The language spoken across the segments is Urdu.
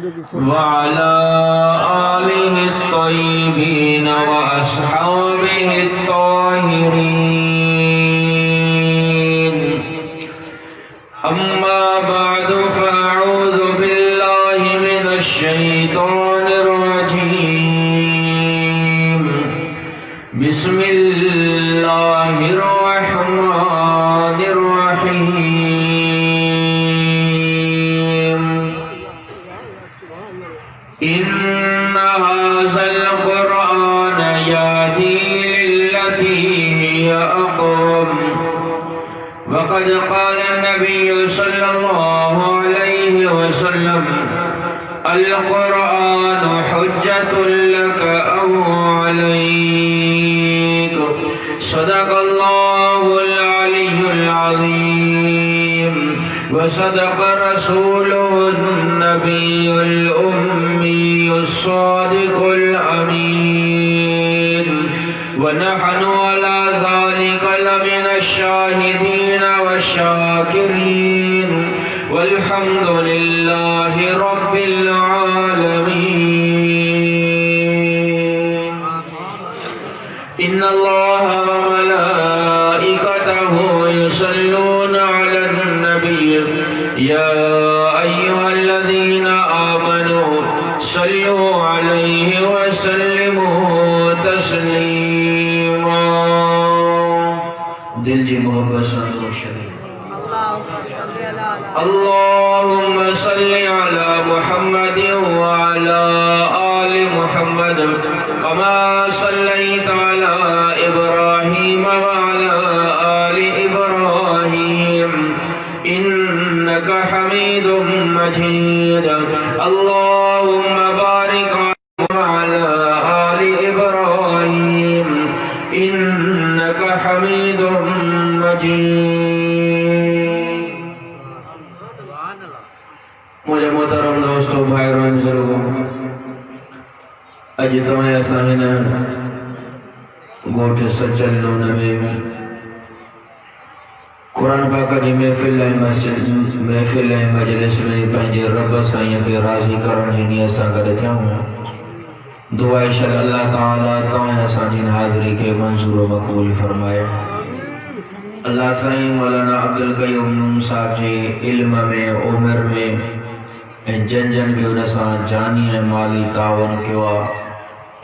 وعلى آله الطيبين وأصحابه الطاهرين. أما بعد فأعوذ بالله من الشيطان الرجيم. بسم الله الرحمن الرحيم. إن هذا القرآن يهدي للتي هي أقوم. وقد قال النبي صلى الله عليه وسلم: القرآن حجة لك أو عليك. صدق الله العلي العظيم وصدق رسوله النبي الأمي الصادق الأمين. ونحن على ذلك لمن الشاهدين والشاكرين والحمد لله رب العالمين. إن الله وملائكته يصلون على النبي يا أيها الذين آمنوا صلوا عليه وسلموا تسليما. دل جی محبت صلی شریف. اللهم صل على محمد وعلى آل محمد كما صليت على إبراهيم وعلى آل إبراهيم إنك حميد مجيد. اللهم بارك على آل إبراهيم إنك حميد مجيد. مجھے محترم دوستو بھائی روئن ضرور اج تمہیں ایسا ہی نہ گوٹھ سچل نونے میں قرآن پاک جی محفل مجلس میں پہنجے رب سائیں کے راضی کرن جی نیت سان گڈ تھیا ہوں. دعا شل اللہ تعالیٰ تمہیں ایسا جن حاضری کے منظور و مقبول فرمائے. اللہ سائیں مولانا عبدالقیوم نون صاحب جی علم میں عمر میں جن جن بھی انہیں سان جانی ہے مالی تعاون کیوا.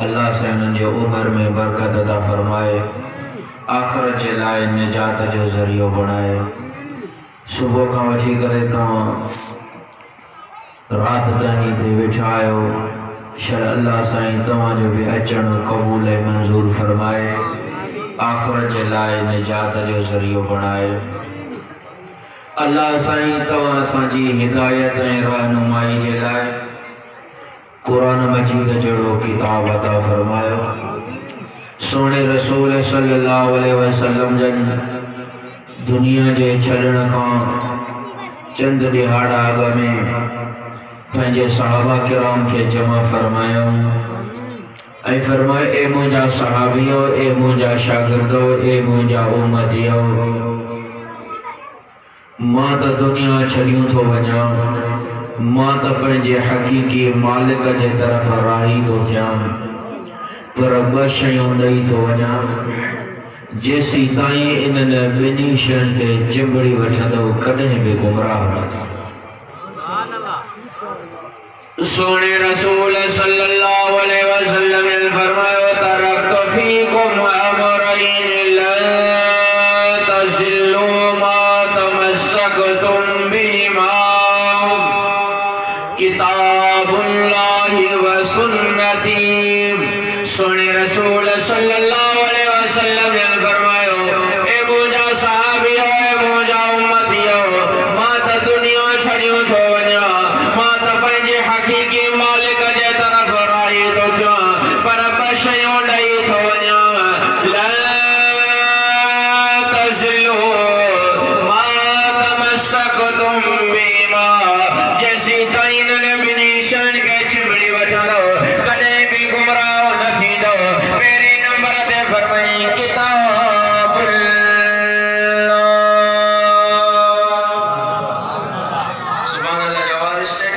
اللہ سے انہیں جو عمر میں برکت عطا فرمائے آخرت جلائے نجات جو ذریعہ بنائے. صبح کا وٹھی کرے تو رات تانی تھی بٹھائے شر اللہ سائیں تمہاں جو بھی اچن قبول منظور فرمائے آخرت جلائے نجات جو ذریعہ بنائے. اللہ سائیں تمہاں سانجی ہدایت رہنمائی جلائے قرآن مجید جڑو کتاب عطا فرمائے. سونے رسول صلی اللہ علیہ وسلم جن دنیا جے چھڑن کا چند دہاڑا آگا میں پہنجے صحابہ کرام کے جمع فرمایا اے فرمائے اے مجھا صحابیو اے مجھا شاگردو اے مجھا امتیو ماں تا دنیا چھڑیوں تھو بنیا ماں تا پہنجے حقیقی مالک جے طرف راہی تو تھیا پر بشیوں نہیں تو وجہ جیسی تائیں انہوں بنی شن کے چمبڑی وچھدو کدہیں بھی گمراہ رہا. سونے رسول صلی اللہ علیہ وسلم نے فرمایا ترکت فیکم امرین لن تزلوا ما تمسکتم بہما کتاب اللہ و سنتی. سونے رسول صلی اللہ علیہ وسلم نے فرمایا اے موجہ صحابیو اے موجہ امتیو ماں تا دنیا چھڑیوں تھو ونیا ماں تا پنجے حقیقی مالک جے طرف راہی تو تھیا پر بشیوں نہیں تھو ونیا. لا تزلو ما تمسکتم بیما جیسی تائین نے بنیشن کے چمڑی وٹھنو کدے بھی گمراہ میرے نمبر دے فرمائیں کتاب اللہ. سبحان اللہ جواز اسٹیٹ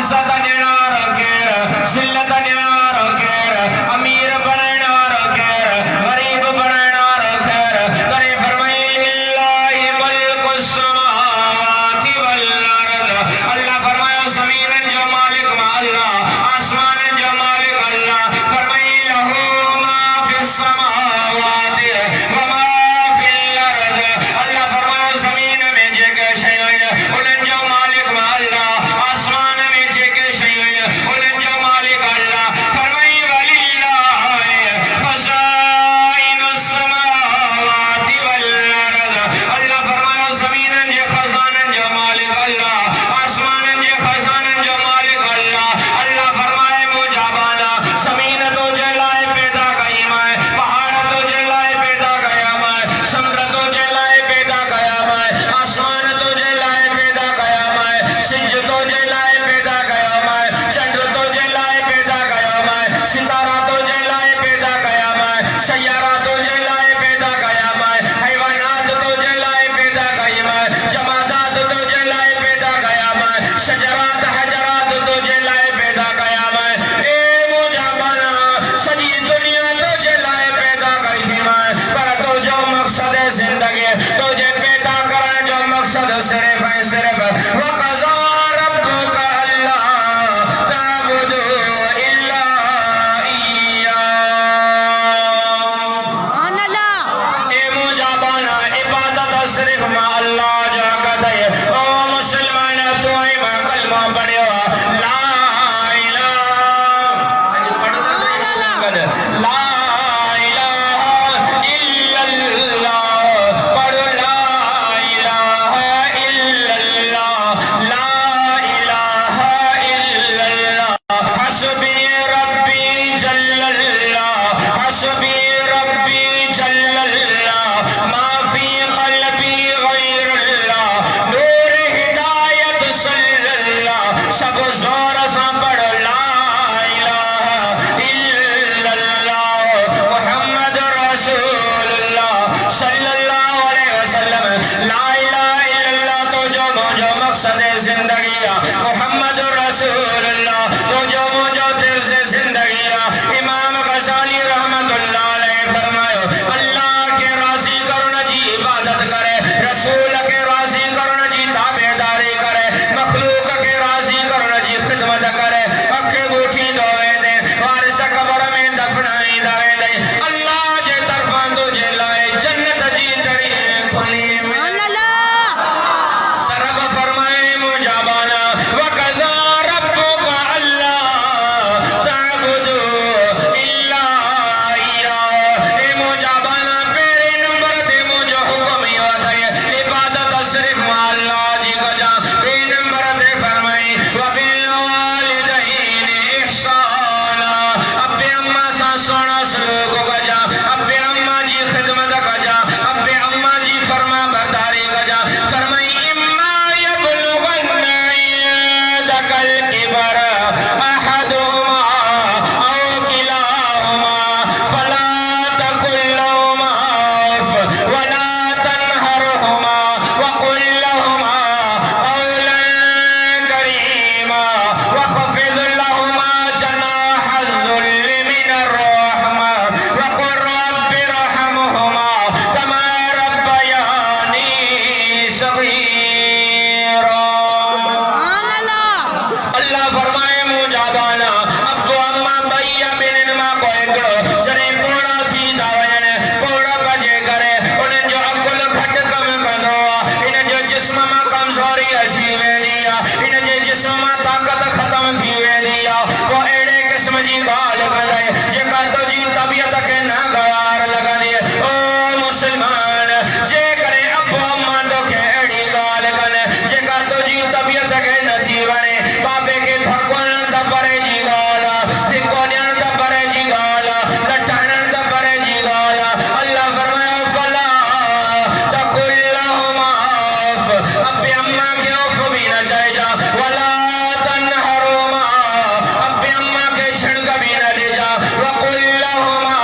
عزت دینا رکھے ذلت دینا رکھے امیر بنانا رکھے غریب بنانا رکھے کرے فرمائی للہ ملک السماوات والارض اللہ فرمایا زمین جو مالک ما اللہ آسمان جو مالک اللہ فرمائی لہو ما فی السماوات وما فی الارض اللہ فرمایا زمین میں جے کے شیئن انہیں جو مالک ما اللہ آسمان میں جے کے شیئن انہیں جو مالک اللہ فرمائی وللہ خزائن السماوات والارض اللہ فرمایا زمین جے خزانن جو مالک اللہ آسمان جے خزانن جو مالک اللہ اللہ فرمائے مجابانا زمین تو جلائے پیدا گئی مائے پہاڑ تو جلائے پیدا گیا مائے سمندر تو جلائے پیدا گیا مائے آسمان تو جلائے پیدا گیا مائے سنج تو جلائے پیدا گیا مائے چندر تو جلائے پیدا گیا مائے ستارہ تو جلائے پیدا گیا مائے سیارہ تو جلائے پیدا گیا مائے حیوانات تو جلائے پیدا گئی مائے جمادات تو جلائے پیدا گیا مائے شجرات حجرات تو جلائے پیدا گیا مائے اے مجابانا سجی دنیا تو جلائے پیدا گئی تھی مائے پر تو جو مقصد زندگی تو جے پیدا کریں جو مقصد صرف ہے صرف وَقَضَى رَبُّكَ أَلَّا تَعْبُدُوا إِلَّا إِيَّاهُ اے مجابانا عبادت صرف ما اللہ جا کر دے او مسلمان تو ایمان کلمہ پڑھے لا الہ لا الہ الا اللہ پڑھ لا الہ الا اللہ لا الہ الا اللہ حسبی ربی جل اللہ حسبی ربی جل اللہ ما فی قلبی غیر اللہ نور ہدایت صلی اللہ سب زور سا پڑھ لا الہ الا اللہ محمد رسول اللہ صلی اللہ علیہ وسلم لا الہ الا اللہ تو جو مقصد زندگی محمد رسول اللہ تو جو دل سے زندگی امام غزالی رحمت اللہ علیہ فرمایا اللہ کے راضی کرنا جی عبادت کرے رسول کے راضی کرنا جی تابعداری کرے مخلوق کے راضی کرنا جی خدمت کرے اکھے بوٹھی دوئے دے وارث قبر میں دفنائی دوئے دے اللہ جے طرفان تو جے لائے جنت جی دری کھلی رب فرمائے مجابانا وَقَضَى رَبُّكَ أَلَّا تَعْبُدُوا إِلَّا إِيَّاهُ اے مجابانا پیرے نمبر دے مجھے حکم ہی ہوتا ہے عبادت صرف ما اللہ جی کو جا بے نمبر دے فرمائی وَبِالْوَالِدَيْنِ إِحْسَانًا ابے اماں سا سونا سلوک کو جا ابے اماں جی خدمت کو جا ابے اماں جی فرما برداری کو جا فرمائی الكبر أحدهما أو كلاهما فلا تقل لهما أف ولا تنهرهما وقل لهما قولا كريما واخفض لهما جناح الذل من الرحمة وقل رب ارحمهما كما ربياني صغيرا اللہ فرمائے مجابانا ابو اما بھائیا بینن ماں کو اکڑو جنہیں پوڑا تھی داوین پوڑا بجے کرے انہیں جو عقل گھٹ کم کندو انہیں جو جسم ماں کمزوری اچھیوے دیا انہیں جو جسم ماں طاقت ختم تھیوے دیا وہ ایڑے قسم جی بال کندائے جے کا تو جی طبیعت کے ناگوار لگا دیے او مسلمان جے کرے ابو اما دو کے ایڑی گال کنے جے کا تو جی طبیعت کے نتیوانے بابے کے تھکوان دبرے جی گالا تھکوانیان دبرے جی گالا لٹھانان دبرے جی گالا اللہ فرمایا فلا تقل لهما اف ابے اماں کے اف بھی نہ جائے جا ولا تنہرهما ابے اماں کے چھڑک بھی نہ لے جا وقل لهما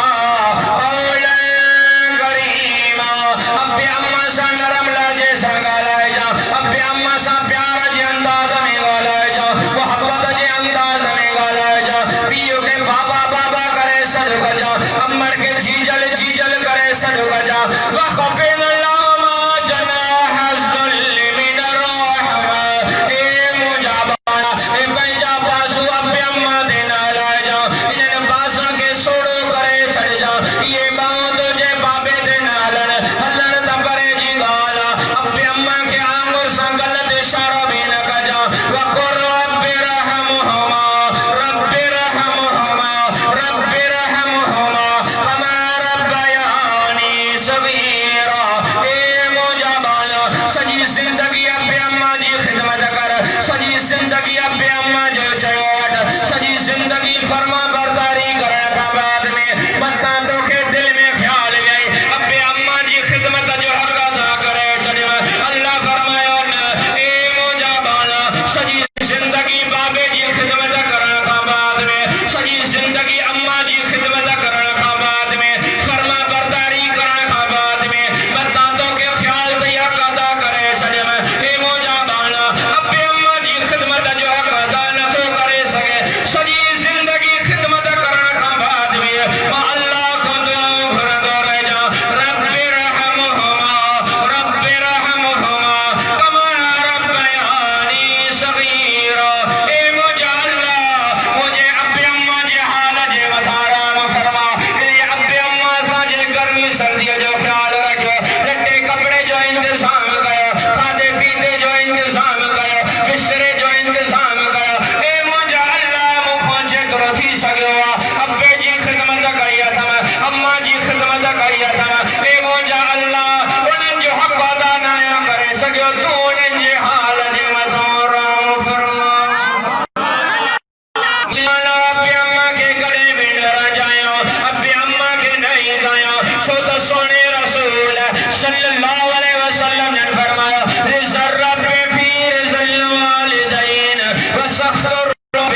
سخت الرب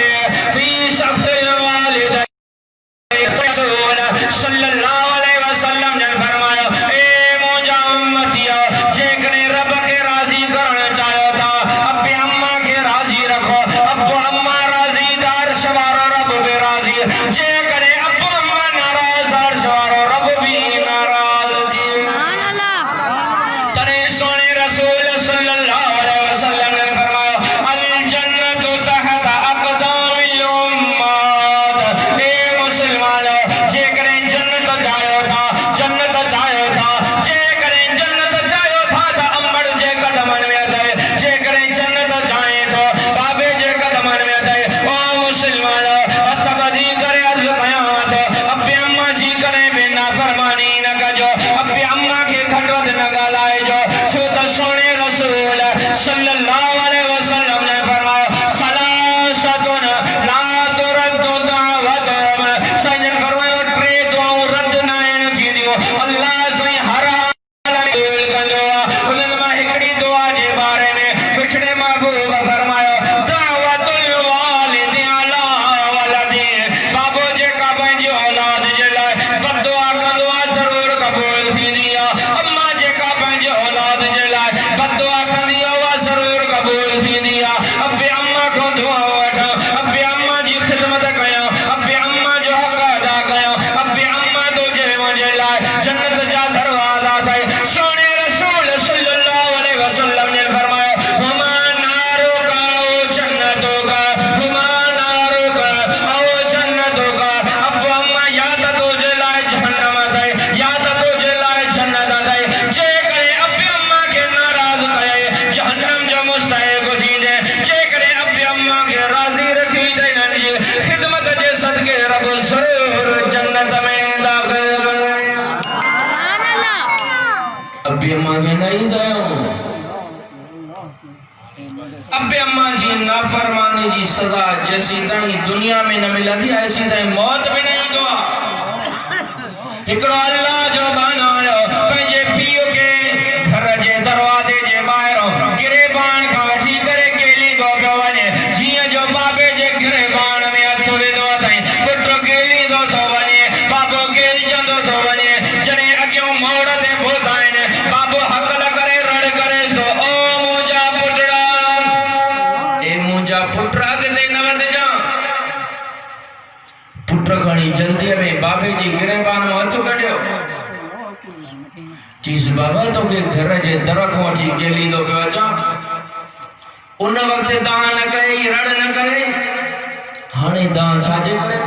في سخت الوالدين صلی اللہ علیہ وسلم نے فرمایا اے موجہ امتیہ جیکنے رب کے راضی کرنا چاہو تھا ابی اممہ کے راضی رکھو ابو اممہ راضی دار شوارو رب بھی راضی جیکنے ابو اممہ ناراض دار شوارو رب بھی ناراض تنے سونے رسول صلی اللہ علیہ وسلم نے فرمایا الجنت تحت اقدام الامات اے مسلمانوں جے کریں جنت چاہو تھا جے کریں جنت چاہو تھا تا امبر جے قدمن میں دے جے کریں جنت چاہیں تو بابے جے قدمن میں دے او مسلمانوں اتبدی کرے عرض بیان تو ابی اممہ جی کریں بے نافرمانی نہ کجو ابی اممہ کے کھٹوت نہ گالائے جو چھوٹا سونے رسول صلی اللہ علیہ وسلم نے فرمایا خلاصتن لا ترد دعوتم سجن فرمایا ٹرے دعاؤں رد نائن کی دیو اللہ سے ہر حال میں کنجوا انہوں میں ہکڑی دعا جے بارے میں بچھڑے محبوب فرمایا دعوت الوالد علی ولدی بابو جے کا بنجی اولاد جلائے بد دعا کندوا ضرور قبول تھی دیا اما جے کا بنجی اولاد جلائے بد دعا کندیا ہوا ضرور قبول تھی دیا ابی اممہ کو دعا وٹھا ابی اممہ جی خدمت کیا ابی اممہ جو حق ادا کیا ابی اممہ تو جے مجھے لائے جنت جا دروازہ تھا سونے رسول صلی اللہ علیہ وسلم نے فرمایا ہما نارو کا او جنتو کا ہما نارو کا او جنتو کا ابو اممہ یاد تو جے لائے جہنم تھا یاد تو جے لائے جنت تھا جے کرے ابی اممہ کے ناراض کہے جہنم جو مستحق تھی دے جے کرے ابی اممہ کے راضی رکھی دے ننجی خدمت جے صدقے رب ضرور جنت میں داخل کرے ابی اممہ کے نہیں زیوں ابی اممہ جی نافرمانی جی سزا جیسی تائیں دنیا میں نہ ملا دی ایسی تائیں موت بھی نہیں دعا ہکڑو اللہ جو بنایا پنجے پیو کے گھر جے دروازے جے باہروں گریبان کا وٹھی کرے کیلی دو پہ ونے جیاں جو بابے جے گریبان میں اتھولے دو تائیں پٹرو کیلی دو تو ونے بابو کیلی جندو تو ونے جنے اگیوں موڑ دے بھوتائیں بابو حقل کرے رڑ کرے سو او موجہ پٹڑا اے موجہ پٹڑا کے دے نورد جا پٹر کھڑی جلدی میں بابے جی گریبان میں ہتھو کھڑیو چیز بابا تو کہ گھر جے درخ وٹھی گیلی دو پہ وچا ان وقت دان نہ کرے رڑ نہ کرے ہانے دان چھاجے کرے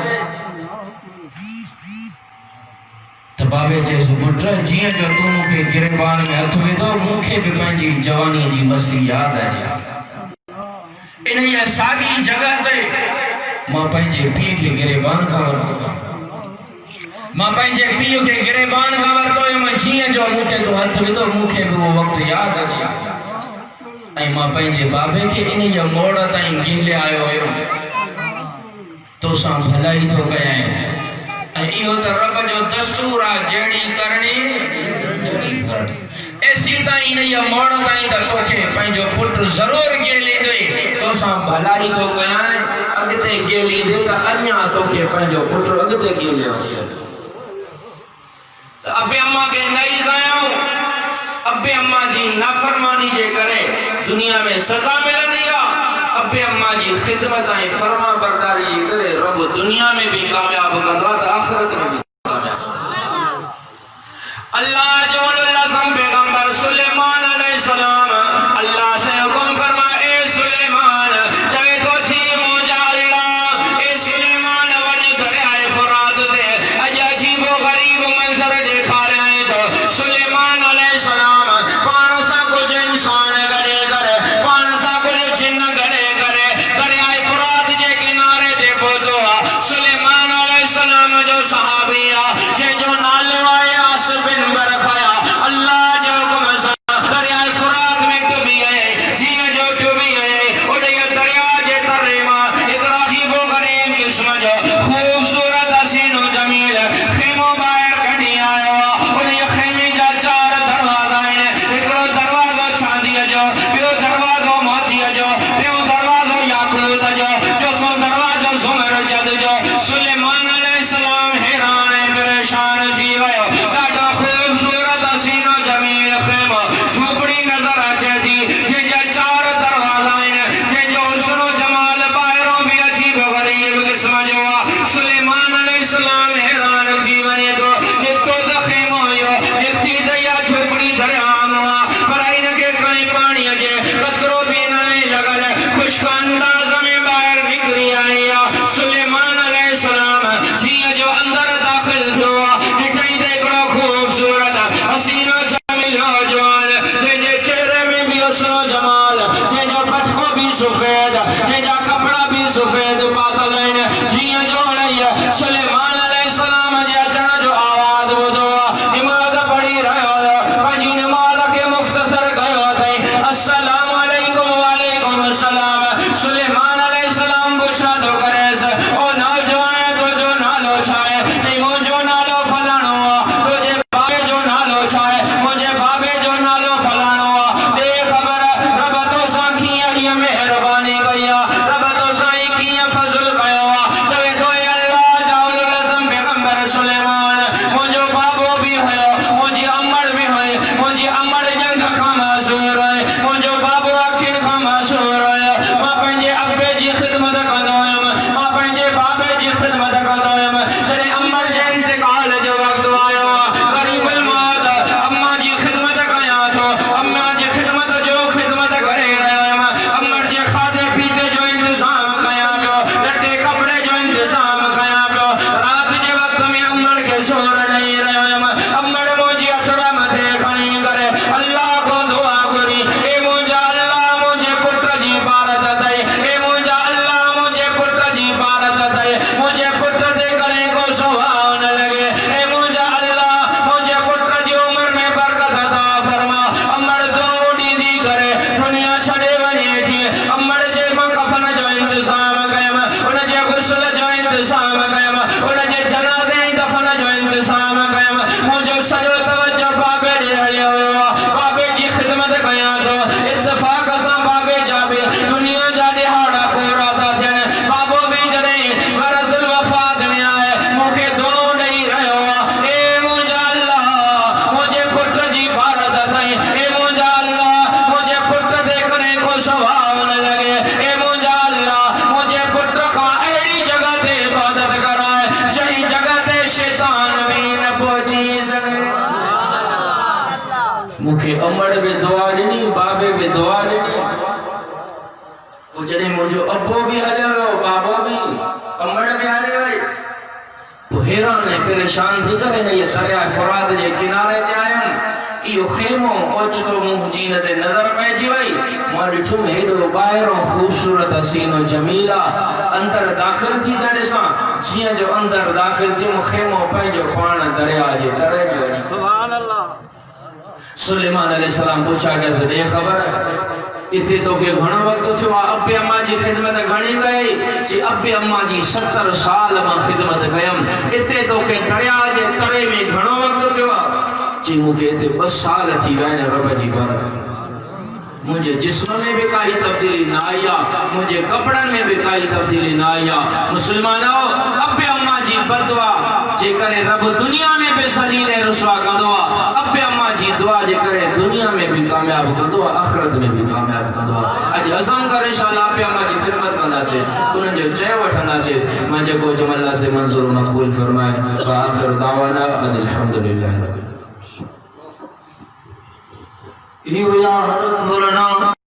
تو بابے جے پٹر جیاں جو تو مکھے گریبان میں ہتھو دو مکھے بھی پنجی جوانی جی مستی یاد ہے جی انہیں یہ ساگی جگہ دے ماں پنجے پی کے گریبان کا ورکو ماں پنجے پیو کے گریبان کا ورکو میں جیئے جو مکھے تو ہاتھ بھی تو مکھے بھی وہ وقت یاد ہے اے ماں پنجے بابے کے انہیں یہ موڑا تائیں گیلے آئے ہوئے تو ساں بھلائی تو گئے ہیں اے ایہو تا رب جو دستورہ جیڑی کرنی جیڑی کرنی ایسی تائیں انہیں یہ موڑا تائیں تا تو کہ پنجو پٹر ضرور گیلے دے تو ساں بھلائی تو گئے ہیں اگتے گیلی دے تا انیا تو کہ پنجو پٹر اگتے گیلے ہوئے ابی اممہ کے نہیں زیاؤں ابی اممہ جی نافرمانی جے کرے دنیا میں سزا مل دیا ابی اممہ جی خدمت آئیں فرما برداری جی کرے رب دنیا میں بھی کامیاب کردوات آخرت میں بھی کامیاب اللہ جو لازم پیغمبر سلیمان علیہ السلام اللہ سے حکم فرما اے سلیمان چاہے تو چھی موجہ اللہ اے سلیمان ونی دریائے فراد دے اجا عجیب و غریب منظر دیکھا رہے ہیں تو سلیمان علیہ السلام پانسا کچھ انسان گڑے کرے پانسا کچھ جن گڑے کرے دریائے فراد جے کنارے دے پوچھو سلیمان علیہ السلام جو صحابیہ جے جو نالو آئے آس بن برفایا بھی حجر ہو بابو بھی امبڑ بھی آنے گئی تو حیران ہے پریشان تھی کرے نا یہ دریا فرات جے کنارے تے آئیں ایو خیمو اوچتو مجینہ دے نظر پیچی وئی ماری ٹھم ہیڈو بائروں خوبصورت حسین و جمیلہ اندر داخل تھی جڑے ساں جیاں جو اندر داخل تھی خیمو پہ جو پانا دریا جے ترے بھی وئی سبحان اللہ سلیمان علیہ السلام پوچھا کہ سے دے خبر ہے اتھے تو کہ گھنا وقت تھوا ابے اماں جی خدمت گھنی گئی جی ابے اماں جی 70 سال میں خدمت گئم اتھے تو کہ دریا جے ترے میں گھنا وقت تھوا جی مجھے اتھے 2 سال تھی وینے رب جی بارد مجھے جسم میں بھی کائی تبدیلی نہ آیا مجھے کپڑن میں بھی کائی تبدیلی نہ آیا مسلمانوں ابے اماں جی بدوا جے کرے رب دنیا میں بے سلیل رسوا کا دعا ابے اماں جی دعا جے کرے دنیا میں بھی کامیاب کا دعا آخرت میں بھی کامیاب کا دعا آج عظم کر انشاءاللہ ابے اماں جی خدمت کرنا سے انہیں جو چے وٹھنا سے مجھے کو جم اللہ سے منظور مقبول فرمائے وآخر دعوانا ان الحمدللہ رب العالمین یہ ہو یا حضرت مولانا